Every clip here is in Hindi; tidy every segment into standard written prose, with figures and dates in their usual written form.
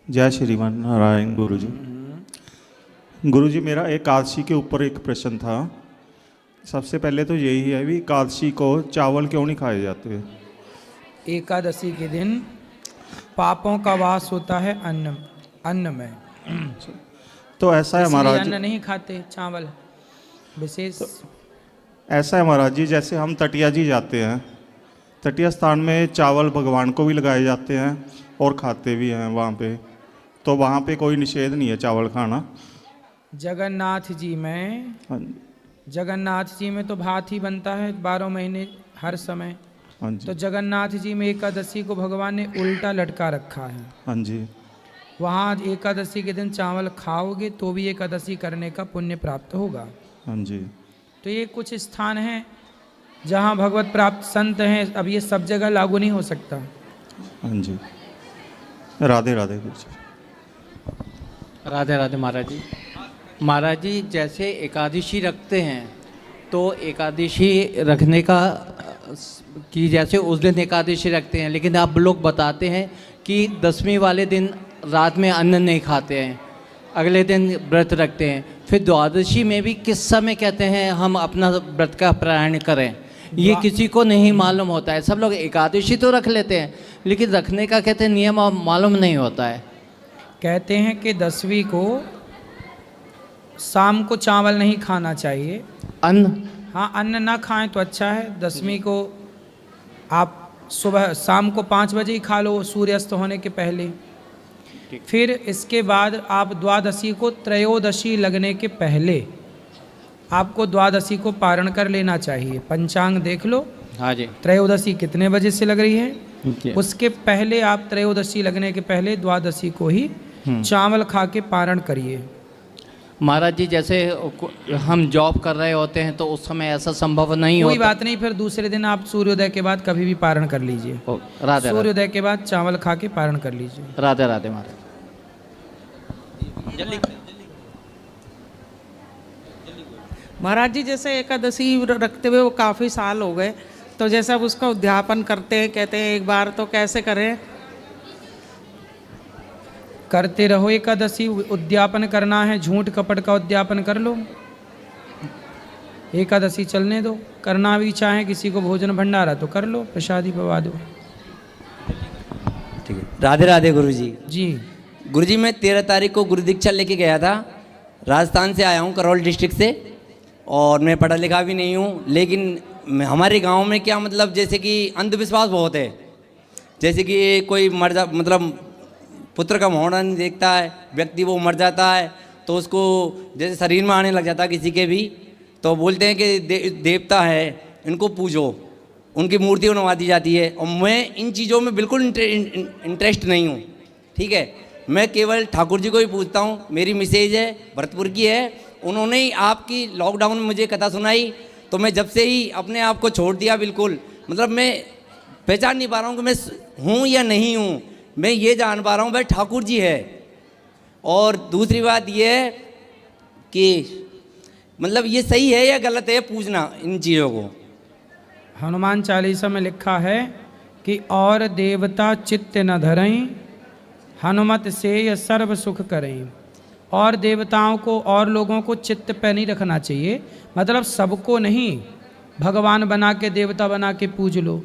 जय श्रीमान नारायण गुरुजी। गुरुजी मेरा एकादशी के ऊपर एक प्रश्न था। सबसे पहले तो यही है भी एकादशी को चावल क्यों नहीं खाए जाते? एकादशी के दिन पापों का वास होता है अन्न में, तो ऐसा है महाराज, अन्न नहीं खाते, चावल विशेष। तो ऐसा है महाराज जी, जैसे हम तटिया जी जाते हैं, तटिया स्थान में चावल भगवान को भी लगाए जाते हैं और खाते भी हैं वहाँ पे, तो वहाँ पे कोई निषेध नहीं है चावल खाना? जगन्नाथ जी में, जगन्नाथ जी में तो भात ही बनता है 12 महीने हर समय। हाँ जी। तो जगन्नाथ जी में एकादशी को भगवान ने उल्टा लटका रखा है। हाँ जी। वहाँ एकादशी के दिन चावल खाओगे तो भी एकादशी करने का पुण्य प्राप्त होगा। हाँ जी। तो ये कुछ स्थान हैं जहाँ भगवत प्राप्त संत हैं। अब ये सब जगह लागू नहीं हो सकता। हाँ जी। राधे राधे गुरु जी। राधे राधे महाराज जी। महाराज जी जैसे एकादशी रखते हैं तो एकादशी रखने का कि जैसे उस दिन एकादशी रखते हैं, लेकिन आप लोग बताते हैं कि 10वीं वाले दिन रात में अन्न नहीं खाते हैं, अगले दिन व्रत रखते हैं, फिर द्वादशी में भी किस समय कहते हैं हम अपना व्रत का पारायण करें, ये किसी को नहीं मालूम होता है। सब लोग एकादशी तो रख लेते हैं लेकिन रखने का कहते हैं नियम मालूम नहीं होता है। कहते हैं कि 10वीं को शाम को चावल नहीं खाना चाहिए, अन्न, हाँ अन्न ना खाएं तो अच्छा है। 10वीं को आप सुबह शाम को 5 बजे ही खा लो, सूर्यास्त होने के पहले। फिर इसके बाद आप द्वादशी को, त्रयोदशी लगने के पहले आपको द्वादशी को पारण कर लेना चाहिए। पंचांग देख लो, हाँ जी, त्रयोदशी कितने बजे से लग रही है, उसके पहले आप त्रयोदशी लगने के पहले द्वादशी को ही चावल खा के पारण करिए। महाराज जी जैसे हम जॉब कर रहे होते हैं तो उस समय ऐसा संभव नहीं होता। कोई बात नहीं, फिर दूसरे दिन आप सूर्योदय के बाद कभी भी पारण कर लीजिए। राधे सूर्योदय के बाद चावल खा के पारण कर लीजिए। राधे राधे महाराज। महाराज जी जैसे एकादशी रखते हुए वो काफ़ी साल हो गए, तो जैसे अब उसका उद्यापन करते हैं, कहते हैं एक बार, तो कैसे करें? करते रहो एकादशी, उद्यापन करना है, झूठ कपट का उद्यापन कर लो, एकादशी चलने दो। करना भी चाहे किसी को भोजन भंडारा तो कर लो, प्रसादी पवा दो। ठीक है। राधे राधे गुरुजी। जी गुरुजी मैं 13 तारीख को गुरु दीक्षा लेके गया था। राजस्थान से आया हूँ, करौल डिस्ट्रिक्ट से, और मैं पढ़ा लिखा भी नहीं हूँ, लेकिन हमारे गांव में क्या मतलब जैसे कि अंधविश्वास बहुत है। जैसे कि कोई मर जा, मतलब पुत्र का मुहूर्त नहीं देखता है व्यक्ति, वो मर जाता है तो उसको जैसे शरीर में आने लग जाता है किसी के भी, तो बोलते हैं कि देवता है, इनको पूजो, उनकी मूर्ति बनवा दी जाती है। और मैं इन चीज़ों में बिल्कुल इंटरेस्ट नहीं हूँ। ठीक है, मैं केवल ठाकुर जी को ही पूछता हूँ। मेरी मिसेज है, भरतपुर की है, उन्होंने ही आपकी लॉकडाउन में मुझे कथा सुनाई, तो मैं जब से ही अपने आप को छोड़ दिया बिल्कुल। मतलब मैं पहचान नहीं पा रहा हूँ कि मैं हूँ या नहीं हूँ। मैं ये जान पा रहा हूँ भाई ठाकुर जी है। और दूसरी बात ये है कि मतलब ये सही है या गलत है पूछना इन चीज़ों को। हनुमान चालीसा में लिखा है कि और देवता चित्त न धरई, हनुमत से यह सर्व सुख करें। और देवताओं को और लोगों को चित्त पे नहीं रखना चाहिए, मतलब सबको नहीं भगवान बना के, देवता बना के पूज लो।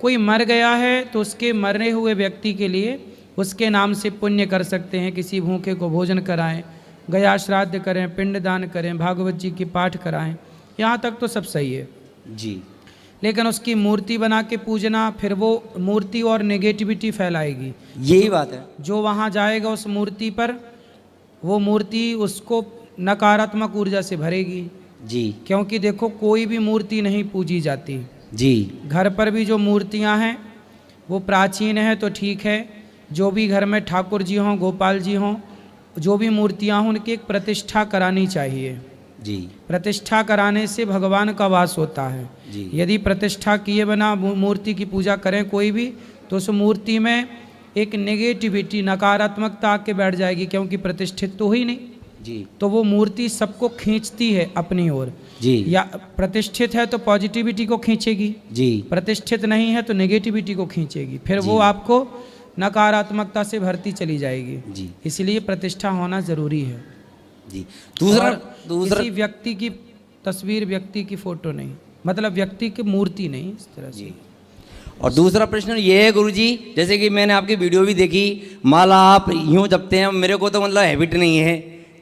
कोई मर गया है तो उसके मरने हुए व्यक्ति के लिए उसके नाम से पुण्य कर सकते हैं। किसी भूखे को भोजन कराएं, गया श्राद्ध करें, पिंडदान करें, भागवत जी की पाठ कराएं, यहाँ तक तो सब सही है जी। लेकिन उसकी मूर्ति बना के पूजना, फिर वो मूर्ति और नेगेटिविटी फैलाएगी। यही बात है। जो वहाँ जाएगा उस मूर्ति पर, वो मूर्ति उसको नकारात्मक ऊर्जा से भरेगी जी। क्योंकि देखो कोई भी मूर्ति नहीं पूजी जाती जी। घर पर भी जो मूर्तियां हैं वो प्राचीन है तो ठीक है। जो भी घर में ठाकुर जी हों, गोपाल जी हों, जो भी मूर्तियां हों, उनकी एक प्रतिष्ठा करानी चाहिए जी। प्रतिष्ठा कराने से भगवान का वास होता है जी। यदि प्रतिष्ठा किए बिना मूर्ति की पूजा करें कोई भी, तो उस मूर्ति में एक नेगेटिविटी, नकारात्मकता आके बैठ जाएगी, क्योंकि प्रतिष्ठित तो हुई नहीं जी। तो वो मूर्ति सबको खींचती है अपनी ओर जी। या प्रतिष्ठित है तो पॉजिटिविटी को खींचेगी जी। प्रतिष्ठित नहीं है तो नेगेटिविटी को खींचेगी। फिर वो आपको नकारात्मकता से भरती चली जाएगी। जी इसलिए प्रतिष्ठा होना जरूरी है। जी। दूसरा और दूसरा किसी व्यक्ति की तस्वीर, व्यक्ति की फोटो नहीं, मतलब व्यक्ति की मूर्ति नहीं, इस तरह से। और दूसरा प्रश्न ये है गुरुजी, जैसे कि मैंने आपकी वीडियो भी देखी, माला आप यूँ जपते हैं, मेरे को तो मतलब हैबिट नहीं है,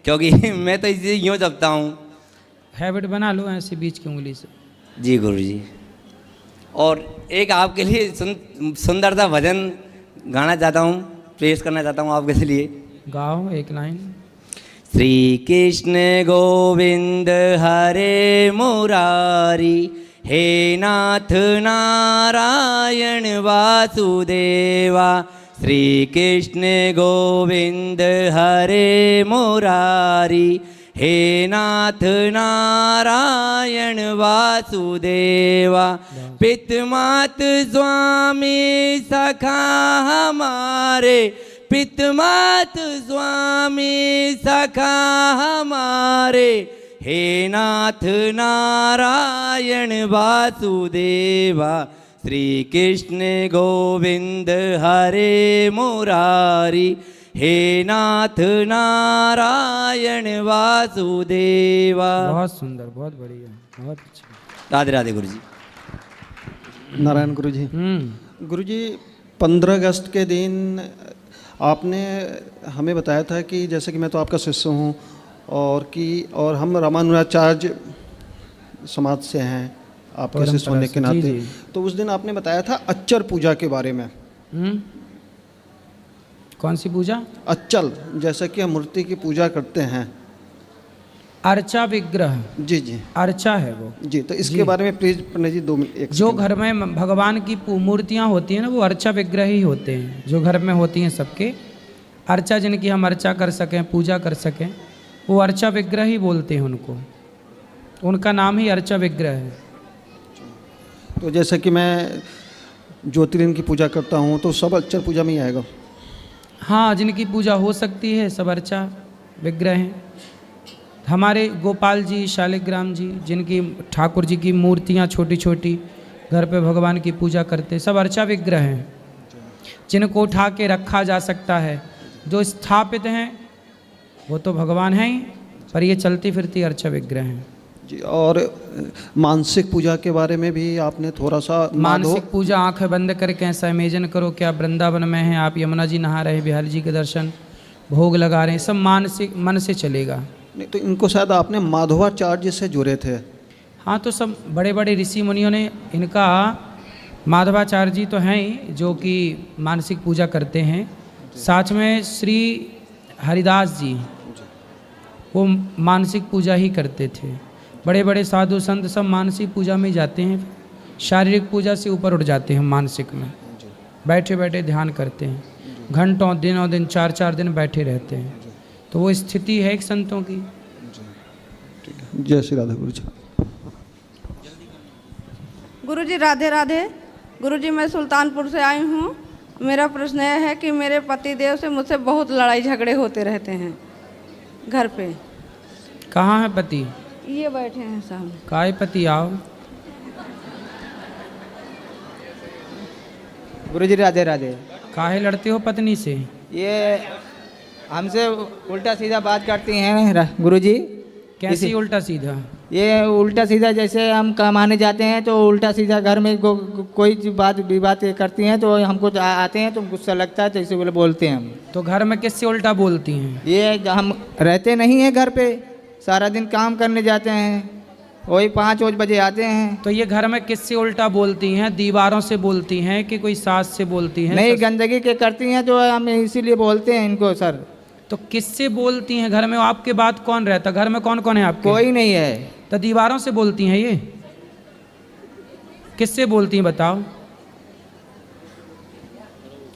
क्योंकि मैं तो इसे यूँ जपता हूँ। हैबिट बना लो ऐसे बीच की उंगली से। जी गुरुजी। और एक आपके लिए सुंदर सा भजन गाना चाहता हूँ, पेश करना चाहता हूँ आपके लिए। गाओ एक लाइन। श्री कृष्ण गोविंद हरे मुरारी, हे नाथ नारायण वासुदेवा। श्री कृष्ण गोविंद हरे मुरारी, हे नाथ नारायण वासुदेवा। पितमात स्वामी सखा हमारे, पितमात स्वामी सखा हमारे, हे नाथ नारायण वासुदेवा। श्री कृष्ण गोविंद हरे मुरारी, हे नाथ नारायण वासुदेवा। बहुत सुंदर, बहुत बढ़िया, बहुत अच्छा। राधे राधे गुरुजी। नारायण गुरुजी। गुरुजी, 15 अगस्त के दिन आपने हमें बताया था कि जैसे कि मैं तो आपका शिष्य हूँ और हम रामानुजाचार्य समाज से हैं, आपके शिष्य होने के नाते। तो उस दिन आपने बताया था अच्चर पूजा के बारे में। कौन सी पूजा? अच्चल, जैसे कि हम मूर्ति की पूजा करते हैं। अर्चा विग्रह। जी जी, अर्चा है वो। जी, तो इसके बारे में प्लीज पंडित जी 2 मिनट। जो घर में भगवान की मूर्तियाँ होती हैं ना, वो अर्चा विग्रह ही होते हैं, जो घर में होती हैं सबके। अर्चा जिनकी हम अर्चा कर सकें, पूजा कर सकें, वो अर्चा विग्रह ही बोलते हैं उनको, उनका नाम ही अर्चा विग्रह है। तो जैसे कि मैं ज्योतिर्लिंग की पूजा करता हूँ, तो सब अच्चर पूजा में ही आएगा? हाँ, जिनकी पूजा हो सकती है सब अर्चा विग्रह हैं। हमारे गोपाल जी, शालिग्राम जी, जिनकी ठाकुर जी की मूर्तियाँ छोटी छोटी घर पे भगवान की पूजा करते, सब अर्चा विग्रह हैं, जिनको उठा के रखा जा सकता है। जो स्थापित हैं वो तो भगवान हैं ही, पर ये चलती फिरती अर्चा विग्रह हैं जी। और मानसिक पूजा के बारे में भी आपने थोड़ा सा। मानसिक पूजा, आंखें बंद करके ऐसा इमेजिन करो कि आप वृंदावन में हैं, आप यमुना जी नहा रहे हैं, बिहारी जी के दर्शन, भोग लगा रहे हैं, सब मानसिक मन से चलेगा। नहीं तो इनको शायद आपने माधवाचार्य से जुड़े थे। हाँ, तो सब बड़े बड़े ऋषि मुनियों ने इनका, माधवाचार्य जी तो हैं ही जो कि मानसिक पूजा करते हैं, साथ में श्री हरिदास जी वो मानसिक पूजा ही करते थे। बड़े बड़े साधु संत सब मानसिक पूजा में जाते हैं, शारीरिक पूजा से ऊपर उठ जाते हैं, मानसिक में बैठे बैठे ध्यान करते हैं, घंटों दिनों दिन 4-4 दिन बैठे रहते हैं। तो वो स्थिति है एक संतों की। जय श्री राधा गुरु जी। गुरु जी राधे राधे। गुरु जी, मैं सुल्तानपुर से आई हूँ। मेरा प्रश्न यह है कि मेरे पति देव से मुझसे बहुत लड़ाई झगड़े होते रहते हैं घर पे। कहाँ है पति? ये बैठे हैं सामने। काय पति, आओ। गुरु जी राधे राधे। काहे लड़ते हो पत्नी से? ये हमसे उल्टा सीधा बात करती हैं गुरु जी। कैसी उल्टा सीधा? ये उल्टा सीधा, जैसे हम कमाने जाते हैं तो उल्टा सीधा घर में कोई बात विवाद करती हैं, तो हमको आते हैं तो गुस्सा लगता है, तो इसे बोलते हैं हम। तो घर में किससे उल्टा बोलती हैं? ये हम रहते नहीं हैं घर पे, सारा दिन काम करने जाते हैं, वही 5 बजे आते हैं। तो ये घर में किससे उल्टा बोलती हैं? दीवारों से बोलती हैं कि कोई सास से बोलती हैं? नहीं, गंदगी के करती हैं, तो हम इसीलिए बोलते हैं इनको सर। तो किससे बोलती हैं घर में? आपके बाद कौन रहता? घर में कौन कौन है आपके? कोई नहीं है। तो दीवारों से बोलती हैं ये? किससे बोलती हैं बताओ?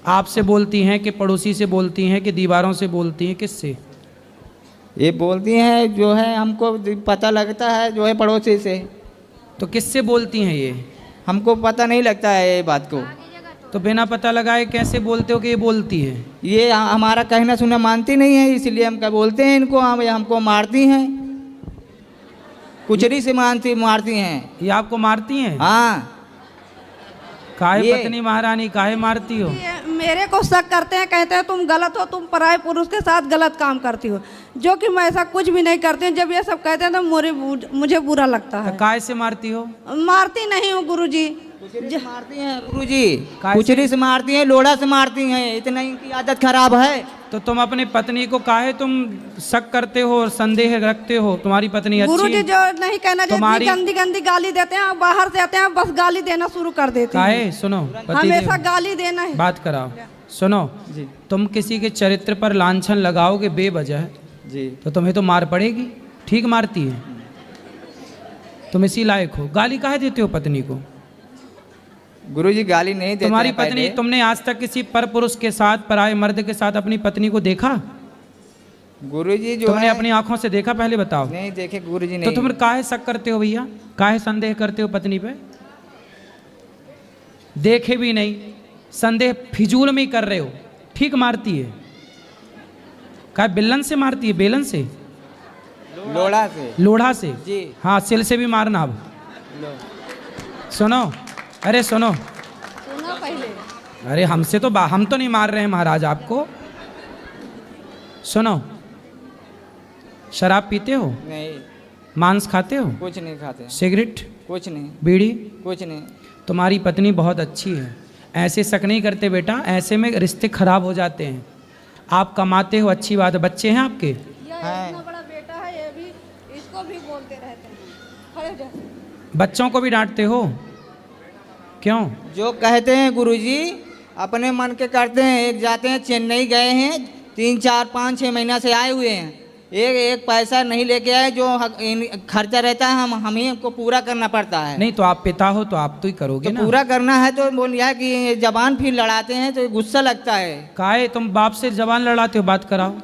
आपसे बोलती हैं कि पड़ोसी से बोलती हैं कि दीवारों से बोलती हैं? किससे? ये बोलती हैं जो है हमको पता लगता है, जो है पड़ोसी से। तो किससे बोलती हैं ये? हमको पता नहीं लगता है ये बात को। तो बिना पता लगाए कैसे बोलते हो कि ये बोलती है? ये हमारा कहना सुना मानती नहीं है, इसलिए हम क्या बोलते हैं इनको। हमको मारती हैं, कुचरी से मारती हैं। ये आपको मारती हैं? हाँ। काहे ये- पत्नी महारानी काहे मारती हो? ये मेरे को शक करते हैं, कहते हैं तुम गलत हो, तुम पराये पुरुष के साथ गलत काम करती हो, जो कि मैं ऐसा कुछ भी नहीं करती हूँ। जब ये सब कहते हैं तो मुझे बुरा लगता है। काहे से मारती हो? मारती नहीं हूँ गुरुजी। मारती हैं गुरुजी, काय कुचरी से मारती हैं, लोढ़ा से मारती हैं, इतना इनकी आदत खराब है। तो तुम अपनी पत्नी को काहे तुम शक करते हो और संदेह रखते हो? तुम्हारी पत्नी अच्छी गुरुजी है? जो नहीं कहना चाहिए, तुम्हारी- गंदी गंदी गाली देते हैं, बाहर से आते हैं बस गाली देना शुरू कर देती हैं। काहे? सुनो, पति हमेशा देव, गाली देना है। बात कराओ। सुनो, तुम किसी के चरित्र पर लांछन लगाओगे बेवजह जी तो तुम्हें तो मार पड़ेगी। ठीक मारती है, तुम इसी लायक हो। गाली काहे देते हो पत्नी को? गुरुजी गाली नहीं देते तुम्हारी हैं पत्नी, पहले। तुमने आज तक किसी पर पुरुष के साथ, पराये मर्द के साथ अपनी पत्नी को देखा? गुरुजी जो तुमने है अपनी आंखों से देखा? पहले बताओ। नहीं देखे गुरुजी तो नहीं। तुम काहे शक करते हो भैया? काहे संदेह करते हो पत्नी पे? देखे भी नहीं, संदेह फिजूल में ही कर रहे हो। ठीक मारती है। काहे बिल्लन से मारती है? बेलन से? लोढ़ा से। लोढ़ा से? जी। हाँ, सिल से भी मारना। अब सुनो, अरे सुनो, सुनो पहले। अरे हमसे तो हम तो नहीं मार रहे हैं महाराज आपको। सुनो, शराब पीते हो? नहीं, मांस खाते हो? कुछ नहीं खाते, सिगरेट, कुछ नहीं, बीड़ी? कुछ नहीं। तुम्हारी पत्नी बहुत अच्छी है, ऐसे शक नहीं करते बेटा, ऐसे में रिश्ते खराब हो जाते हैं। आप कमाते हो, अच्छी बात है। बच्चे हैं आपके? यह इतना बड़ा बेटा है, ये भी इसको भी बोलते रहते हैं। खड़े हो जाओ। बच्चों को भी डांटते हो? क्यों? जो कहते हैं गुरुजी अपने मन के करते हैं। एक जाते हैं, चेन्नई गए हैं, 3 4 5 6 महीना से आए हुए हैं, एक पैसा नहीं लेके आए। जो खर्चा रहता है हम ही को पूरा करना पड़ता है। नहीं तो आप पिता हो तो आप तो ही करोगे तो ना। पूरा करना है तो बोल लिया कि जबान फिर लड़ाते हैं तो गुस्सा लगता है। काहे तुम बाप से जबान लड़ाते हो? बात कराओ,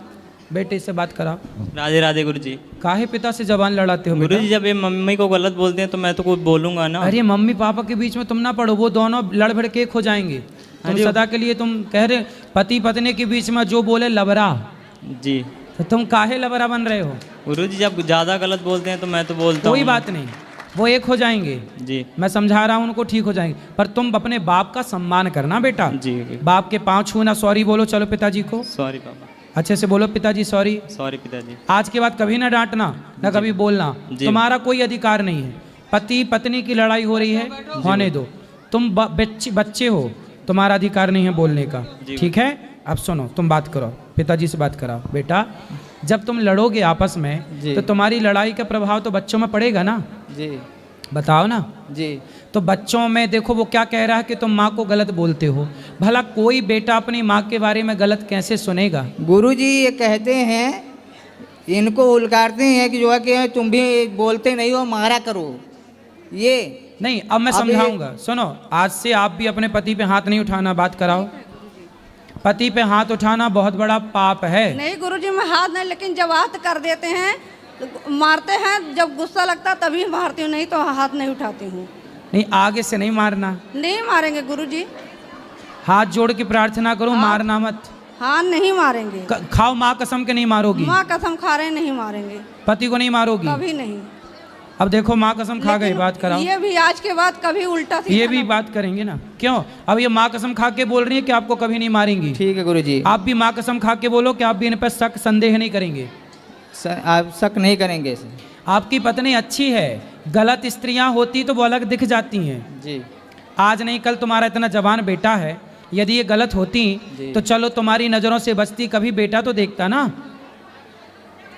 बेटे से बात कराओ। राधे राधे गुरुजी। काहे पिता से जबान लड़ाते हो बेटा? गुरुजी जब ये मम्मी को गलत बोलते हैं तो मैं तो कुछ बोलूंगा ना। अरे मम्मी पापा के बीच में तुम ना पढ़ो, वो दोनों लड़ भड़ के एक हो जाएंगे। तुम अरे- सदा के लिए तुम कह रहे पति पत्नी के बीच में जो बोले लबरा, जी तो तुम काहे लबरा बन रहे हो? गुरुजी जब ज़्यादा गलत बोलते हैं तो मैं तो बोलता हूँ। कोई बात नहीं, वो एक हो जाएंगे। जी मैं समझा रहा हूँ उनको, ठीक हो जाएंगे। पर तुम अपने बाप का सम्मान करना बेटा। जी। बाप के पाँव छूना, सॉरी बोलो। चलो पिताजी को सॉरी पापा। अच्छे से बोलो, पिताजी सॉरी। सॉरी पिताजी। आज के बाद कभी ना डांटना, ना कभी बोलना। जी। तुम्हारा कोई अधिकार नहीं है। पति पत्नी की लड़ाई हो रही है, होने दो। तुम बच्चे हो, तुम्हारा अधिकार नहीं है बोलने का। ठीक है? अब सुनो, तुम बात करो, पिताजी से बात कराओ। बेटा, जब तुम लड़ोगे आपस में जी। तो तुम्हारी लड़ाई का प्रभाव तो बच्चों में पड़ेगा ना। जी बताओ ना। जी। तो बच्चों में देखो वो क्या कह रहा है कि तुम माँ को गलत बोलते हो। भला कोई बेटा अपनी माँ के बारे में गलत कैसे सुनेगा? गुरुजी ये कहते हैं, इनको उलगारते हैं कि जो है कि तुम भी बोलते नहीं हो, मारा करो। ये नहीं, अब मैं अब ये- समझाऊंगा। सुनो, आज से आप भी अपने पति पे हाथ नहीं उठाना। बात कराओ। पति पे हाथ उठाना बहुत बड़ा पाप है। नहीं गुरुजी, मैं हाथ नहीं, लेकिन जब हाथ कर देते हैं तो मारते हैं, जब गुस्सा लगता तभी मारती हूँ, नहीं तो हाथ नहीं उठाती हूँ। नहीं, आगे से नहीं मारना। नहीं मारेंगे गुरुजी। हाथ जोड़ के प्रार्थना करो, मारना मत। हाँ नहीं मारेंगे। खाओ माँ कसम के नहीं मारोगी। माँ कसम खा रहे हैं, नहीं मारेंगे, पति को नहीं मारोगी। कभी नहीं। अब देखो माँ कसम खा गई। लेकिन बात कराओ। ये भी आज के बाद कभी उल्टा सीधा ये भी ना- बात करेंगे ना। क्यों? अब ये माँ कसम खा के बोल रही है कि आपको कभी नहीं मारेंगी। ठीक है गुरुजी। आप भी माँ कसम खा के बोलो कि आप भी इन पर शक संदेह नहीं करेंगे। आप शक नहीं करेंगे इसे। आपकी पत्नी अच्छी है, गलत स्त्रियां होती तो वो अलग दिख जाती हैं। जी आज नहीं कल तुम्हारा इतना जवान बेटा है, यदि ये गलत होती तो चलो तुम्हारी नज़रों से बचती, कभी बेटा तो देखता ना,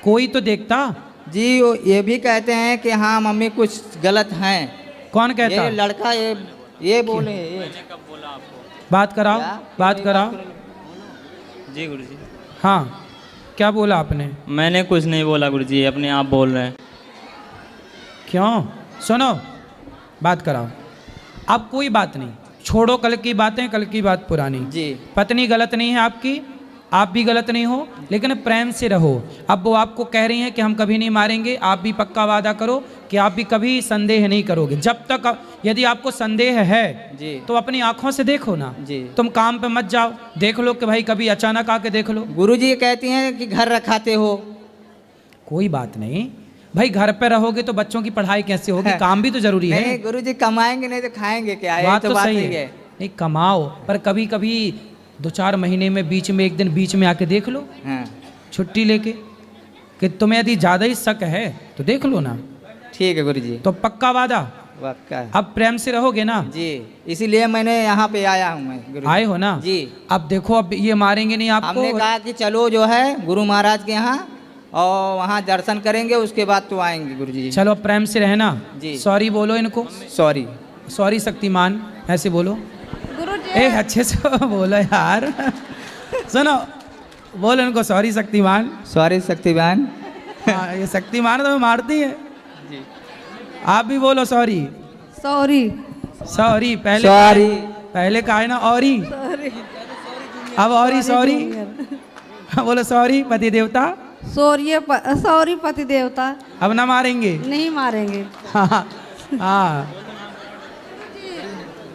कोई तो देखता। जी। ये भी कहते हैं कि हाँ मम्मी कुछ गलत हैं। कौन कहता? ये लड़का ये बोले ये। बात कराओ, बात कराओ। जी गुरुजी। हाँ, क्या बोला आपने? मैंने कुछ नहीं बोला गुरुजी, अपने आप बोल रहे हैं। क्यों? सुनो, बात कराओ। अब कोई बात नहीं, छोड़ो कल की बातें, कल की बात पुरानी। जी। पत्नी गलत नहीं है आपकी, आप भी गलत नहीं हो, लेकिन प्रेम से रहो। अब वो आपको कह रही हैं कि हम कभी नहीं मारेंगे, आप भी पक्का वादा करो कि आप भी कभी संदेह नहीं करोगे। जब तक यदि आपको संदेह है जी। तो अपनी आंखों से देखो ना। जी। तुम काम पे मत जाओ, देख लो कि भाई कभी अचानक आके देख लो। गुरुजी ये कहती हैं कि घर रखाते हो। कोई बात नहीं भाई, घर पे रहोगे तो बच्चों की पढ़ाई कैसे होगी? काम भी तो जरूरी है। नहीं गुरुजी, कमाएंगे नहीं तो खाएंगे क्या? ये बात तो बात सही सही है। नहीं कमाओ, पर कभी कभी 2-4 महीने में बीच में एक दिन बीच में आके देख लो हाँ छुट्टी लेके, कि तुम्हें यदि ज़्यादा ही शक है तो देख लो ना। ठीक है गुरुजी। तो पक्का वादा? पक्का है। अब प्रेम से रहोगे ना? जी, इसीलिए मैंने यहाँ पे आया हूँ मैं गुरुजी। आए हो ना जी। अब देखो, अब ये मारेंगे नहीं आपको। हमने कहा कि चलो जो है गुरु महाराज के यहाँ और वहाँ दर्शन करेंगे, उसके बाद तो आएंगे गुरुजी। चलो प्रेम से रहना। जी। सॉरी बोलो इनको। सॉरी। सॉरी शक्तिमान, ऐसे बोलो। गुरुजी ए अच्छे से बोलो यार। सुनो, बोलो इनको सॉरी शक्तिमान। सॉरी शक्तिमान। हाँ, ये शक्तिमान तो मारती है। आप भी बोलो सॉरी। सॉरी। सॉरी पहले सॉरी। पहले कहा है ना औरी, अब औरी सॉरी। बोलो सॉरी पति देवता। सॉरी पति देवता। अब ना मारेंगे? नहीं मारेंगे। हाँ हाँ,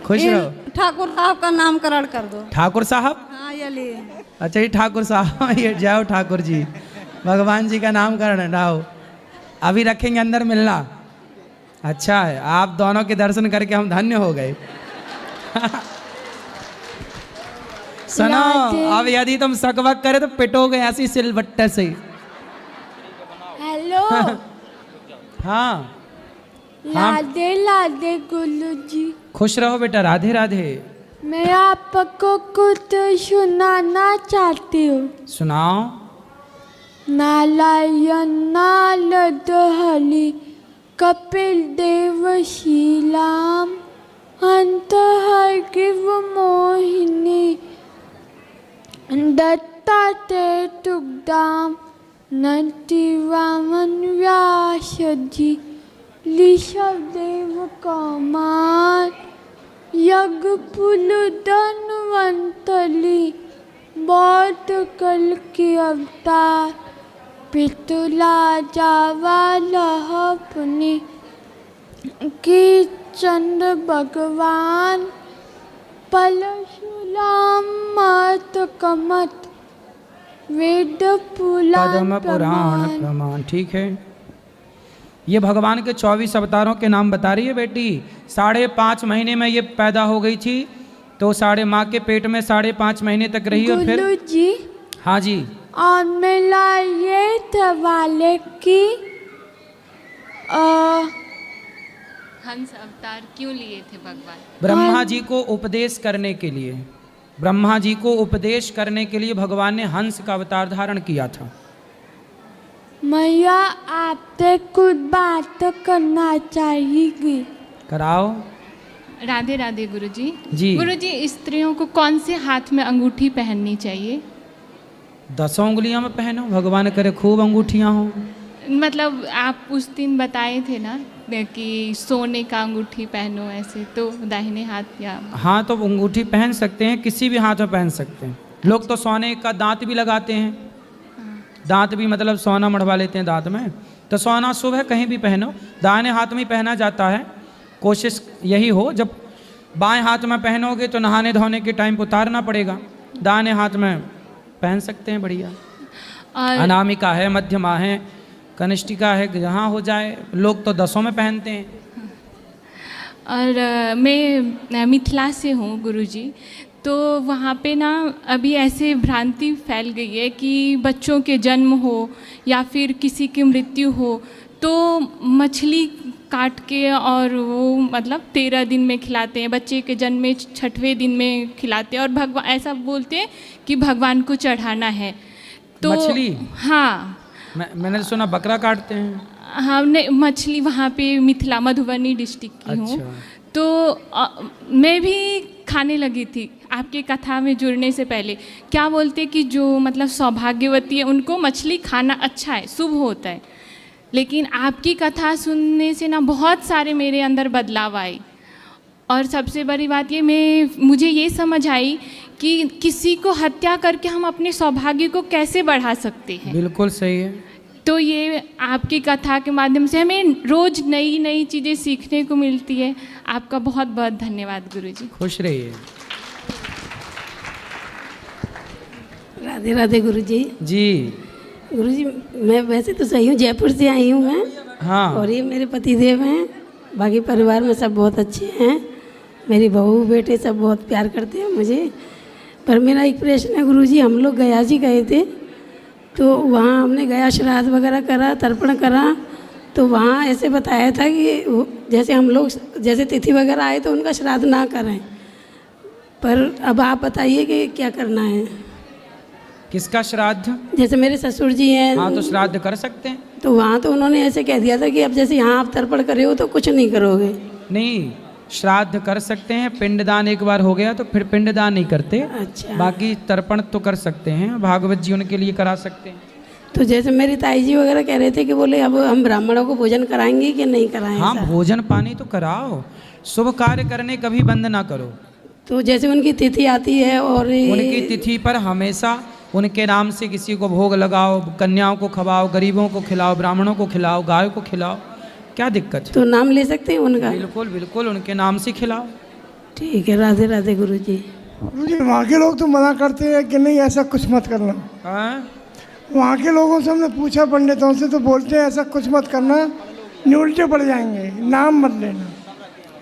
खुश रहो। ठाकुर साहब का नामकरण कर दो। ठाकुर साहब? हाँ ये लिए। अच्छा ये ठाकुर साहब, ये जाओ ठाकुर जी, भगवान जी का नामकरण लाओ। अभी रखेंगे, अंदर मिलना। अच्छा है, आप दोनों के दर्शन करके हम धन्य हो गए। सुनो, अब यदि तुम सकवक करे तो पिटोगे ऐसी सिलबट्टे से। हेलो। हाँ राधे राधे गुरुजी। खुश रहो बेटा, राधे राधे। मैं आपको कुछ सुनाना चाहती हूँ। सुनाओ। नारायण नारद हरि कपिल देव शीलाम अंत हरिव मोहिनी दत्तात्रेयदाम नंति वामन व्यास जी ऋषभदेव कौमार यज्ञ पुल धन्वंतरि बौद्ध कल की अवतार पितुला जावालह पुनि की चंद्र भगवान परशुराम मत कमत वेद पद्म पुराण प्रमाण। ठीक है, ये भगवान के 24 अवतारों के नाम बता रही है बेटी। 5.5 महीने में ये पैदा हो गई थी, तो माँ के पेट में 5.5 महीने तक रही। और फिर गुरुजी। हाँ जी। और मेरा ये सवाल की हंस अवतार क्यों लिए थे भगवान? ब्रह्मा जी को उपदेश करने के लिए, ब्रह्मा जी को उपदेश करने के लिए भगवान ने हंस का अवतार धारण किया था। मैया आपसे कुछ बात करना चाहिए। कराओ। राधे राधे गुरुजी। जी। गुरुजी, स्त्रियों को कौन से हाथ में अंगूठी पहननी चाहिए? 10 उंगलियां में पहनो, भगवान करे खूब अंगूठियां हो। मतलब आप उस दिन बताए थे ना कि सोने का अंगूठी पहनो, ऐसे तो दाहिने हाथ या। हाँ, तो अंगूठी पहन सकते हैं, किसी भी हाथ में पहन सकते हैं। लोग तो सोने का दांत भी लगाते हैं। दांत भी मतलब सोना मढ़वा लेते हैं दांत में, तो सोना शुभ है, कहीं भी पहनो। दाहिने हाथ में पहना जाता है। कोशिश यही हो, जब बाएं हाथ में पहनोगे तो नहाने धोने के टाइम उतारना पड़ेगा। दाहिने हाथ में पहन सकते हैं, बढ़िया। अनामिका है, मध्यमा है, कनिष्ठिका है, जहाँ हो जाए। लोग तो 10 में पहनते हैं। और मैं मिथिला से हूँ गुरुजी, तो वहाँ पे ना अभी ऐसे भ्रांति फैल गई है कि बच्चों के जन्म हो या फिर किसी की मृत्यु हो तो मछली काट के और वो मतलब 13 दिन में खिलाते हैं। बच्चे के जन्म में 6वें दिन में खिलाते हैं और भगवान ऐसा बोलते हैं कि भगवान को चढ़ाना है। तो मछली? हाँ, मैंने सुना बकरा काटते हैं। हमने मछली वहाँ पे मिथिला मधुबनी डिस्ट्रिक्ट की हूँ। तो मैं भी खाने लगी थी आपके कथा में जुड़ने से पहले। क्या बोलते कि जो मतलब सौभाग्यवती है उनको मछली खाना अच्छा है, शुभ होता है। लेकिन आपकी कथा सुनने से ना बहुत सारे मेरे अंदर बदलाव आए। और सबसे बड़ी बात ये मुझे ये समझ आई कि किसी को हत्या करके हम अपने सौभाग्य को कैसे बढ़ा सकते हैं। बिल्कुल सही है। तो ये आपकी कथा के माध्यम से हमें रोज़ नई नई चीज़ें सीखने को मिलती है। आपका बहुत बहुत धन्यवाद गुरुजी। खुश रहिए। राधे राधे गुरुजी। जी गुरुजी, मैं वैसे तो सही हूँ, जयपुर से आई हूँ मैं। हाँ। और ये मेरे पति देव हैं, बाकी परिवार में सब बहुत अच्छे हैं। मेरी बहू बेटे सब बहुत प्यार करते हैं मुझे। पर मेरा एक प्रश्न है गुरुजी, हम लोग गया जी गए थे, तो वहाँ हमने गया श्राद्ध वगैरह करा, तर्पण करा, तो वहाँ ऐसे बताया था कि जैसे हम लोग जैसे तिथि वगैरह आए तो उनका श्राद्ध ना करें। पर अब आप बताइए कि क्या करना है। किसका श्राद्ध? जैसे मेरे ससुर जी हैं। हाँ, तो श्राद्ध कर सकते हैं। तो वहाँ तो उन्होंने ऐसे कह दिया था कि अब जैसे यहाँ आप तर्पण करे हो तो कुछ नहीं करोगे। नहीं, श्राद्ध कर सकते हैं। पिंडदान एक बार हो गया तो फिर पिंडदान नहीं करते। अच्छा। बाकी तर्पण तो कर सकते हैं, भागवत जी उनके लिए करा सकते हैं। तो जैसे मेरी ताई जी वगैरह कह रहे थे कि बोले अब हम ब्राह्मणों को भोजन कराएंगे कि नहीं कराएंगे। हाँ, भोजन पानी तो कराओ, शुभ कार्य करने कभी बंद ना करो। तो जैसे उनकी तिथि आती है और उनकी तिथि पर हमेशा उनके नाम से किसी को भोग लगाओ, कन्याओं को खवाओ, गरीबों को खिलाओ, ब्राह्मणों को खिलाओ, गाय को खिलाओ, क्या दिक्कत है? तो नाम ले सकते हैं उनका? बिल्कुल बिल्कुल, उनके नाम से खिलाओ। ठीक है, राधे राधे गुरुजी। गुरुजी, वहाँ के लोग तो मना करते हैं कि नहीं ऐसा कुछ मत करना। वहाँ के लोगों से हमने पूछा, पंडितों से, तो बोलते हैं ऐसा कुछ मत करना, उल्टे पड़ जाएंगे, नाम मत लेना।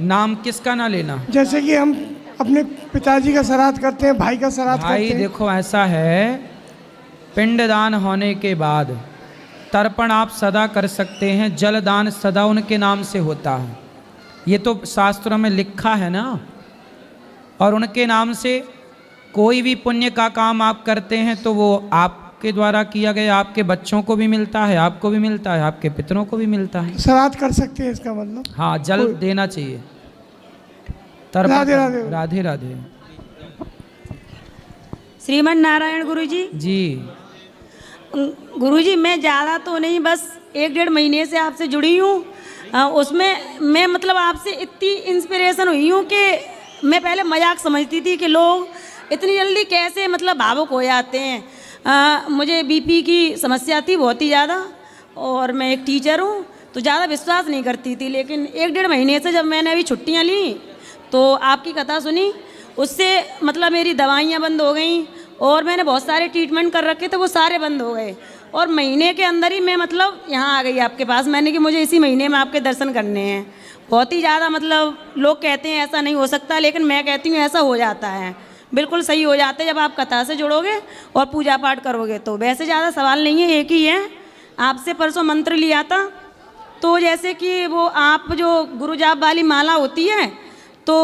नाम किसका ना लेना? जैसे कि हम अपने पिताजी का श्राद्ध करते हैं, भाई का श्राद्ध करते हैं। भाई देखो, ऐसा है, पिंडदान होने के बाद तर्पण आप सदा कर सकते हैं, जलदान सदा उनके नाम से होता है, ये तो शास्त्रों में लिखा है ना। और उनके नाम से कोई भी पुण्य का काम आप करते हैं तो वो आपके द्वारा किया गया आपके बच्चों को भी मिलता है, आपको भी मिलता है, आपके पितरों को भी मिलता है। श्राद्ध कर सकते हैं इसका मतलब? हाँ, जल देना चाहिए। राधे राधे। राधे राधे। श्रीमन नारायण गुरुजी। जी गुरुजी, मैं ज़्यादा तो नहीं, बस 1-1.5 महीने से आपसे जुड़ी हूँ। उसमें मैं मतलब आपसे इतनी इंस्पिरेशन हुई हूँ कि मैं पहले मजाक समझती थी कि लोग इतनी जल्दी कैसे मतलब भावुक हो जाते हैं। मुझे बीपी की समस्या थी बहुत ही ज़्यादा, और मैं एक टीचर हूँ तो ज़्यादा विश्वास नहीं करती थी। लेकिन 1-1.5 महीने से जब मैंने अभी छुट्टियाँ ली तो आपकी कथा सुनी, उससे मतलब मेरी दवाइयाँ बंद हो गई, और मैंने बहुत सारे ट्रीटमेंट कर रखे थे, वो सारे बंद हो गए। और महीने के अंदर ही मैं मतलब यहाँ आ गई आपके पास। मैंने कि मुझे इसी महीने में आपके दर्शन करने हैं। बहुत ही ज़्यादा मतलब लोग कहते हैं ऐसा नहीं हो सकता, लेकिन मैं कहती हूँ ऐसा हो जाता है, बिल्कुल सही हो जाता है जब आप कथा से जुड़ोगे और पूजा पाठ करोगे तो। वैसे ज़्यादा सवाल नहीं है, एक ही है। आपसे परसों मंत्र लिया था, तो जैसे कि वो आप जो गुरु जाप वाली माला होती है, तो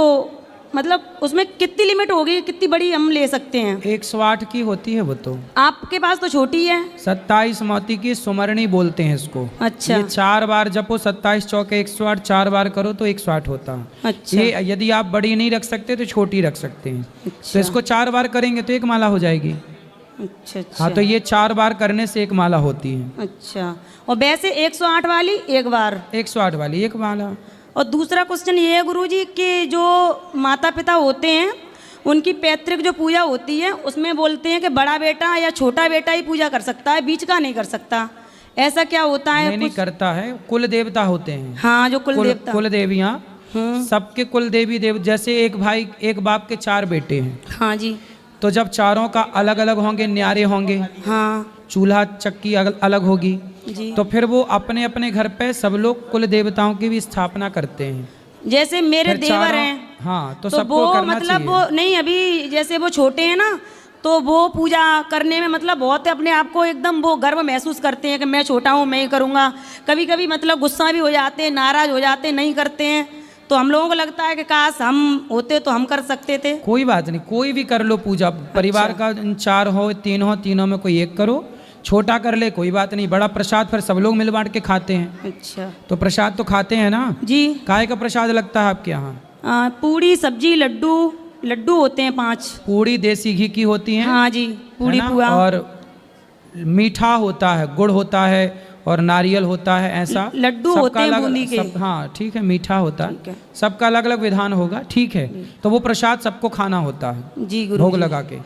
मतलब उसमें कितनी लिमिट होगी, कितनी बड़ी हम ले सकते हैं? 108 की होती है वो तो। आपके पास तो छोटी है। 27 मोती की सुमरणी बोलते हैं इसको। अच्छा। ये 4 बार जपो, 27 चौके 108, 4 बार करो तो 108 होता है। अच्छा। ये यदि आप बड़ी नहीं रख सकते तो छोटी रख सकते हैं। अच्छा। तो इसको 4 बार करेंगे तो 1 माला हो जाएगी। अच्छा अच्छा। हाँ, तो ये 4 बार करने से 1 माला होती है। अच्छा। और वैसे 108 वाली 1 बार? 108 वाली 1 माला। और दूसरा क्वेश्चन ये है गुरुजी कि जो माता पिता होते हैं उनकी पैतृक जो पूजा होती है उसमें बोलते हैं कि बड़ा बेटा या छोटा बेटा ही पूजा कर सकता है, बीच का नहीं कर सकता, ऐसा क्या होता है? नहीं करता है, कुल देवता होते हैं। हाँ, जो कुल देवता, कुल देवियाँ, सबके कुल देवी देव, जैसे एक भाई एक बाप के 4 बेटे हैं। हाँ जी। तो जब चारों का अलग अलग होंगे, न्यारे होंगे। हाँ। चूल्हा चक्की अलग होगी जी। तो फिर वो अपने अपने घर पे सब लोग कुल देवताओं की भी स्थापना करते हैं। जैसे मेरे देवर हैं। हाँ, तो सबको करना मतलब चाहिए। वो नहीं, अभी जैसे वो छोटे हैं ना, तो वो पूजा करने में मतलब बहुत अपने आप को एकदम वो गर्व महसूस करते हैं कि मैं छोटा हूँ, मैं ही करूँगा। कभी कभी मतलब गुस्सा भी हो जाते हैं, नाराज हो जाते हैं, नहीं करते हैं। तो हम लोगों को लगता है कि काश हम होते तो हम कर सकते थे। कोई बात नहीं, कोई भी कर लो पूजा। परिवार का 4 हो 3 हो, तीनों में कोई एक करो, छोटा कर ले कोई बात नहीं। बड़ा प्रसाद फिर सब लोग मिल बांट के खाते हैं। अच्छा। तो प्रसाद तो खाते हैं ना जी। काय का प्रसाद लगता है आपके यहाँ? पूड़ी, सब्जी, लड्डू होते हैं 5। पूड़ी देसी घी की होती हैं। हाँ जी, पूड़ी पुआ। और मीठा होता है, गुड़ होता है और नारियल होता है, ऐसा लड्डू होते हैं बूंदी के। हाँ ठीक है, मीठा होता है, सबका अलग अलग विधान होगा। ठीक है, तो वो प्रसाद सबको खाना होता है जी गुरु भोग लगा के।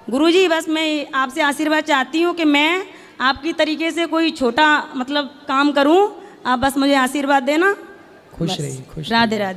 गुरुजी, बस मैं आपसे आशीर्वाद चाहती हूँ कि मैं आपकी तरीके से कोई छोटा मतलब काम करूँ, आप बस मुझे आशीर्वाद देना। खुश रहिए, खुश। राधे राधे।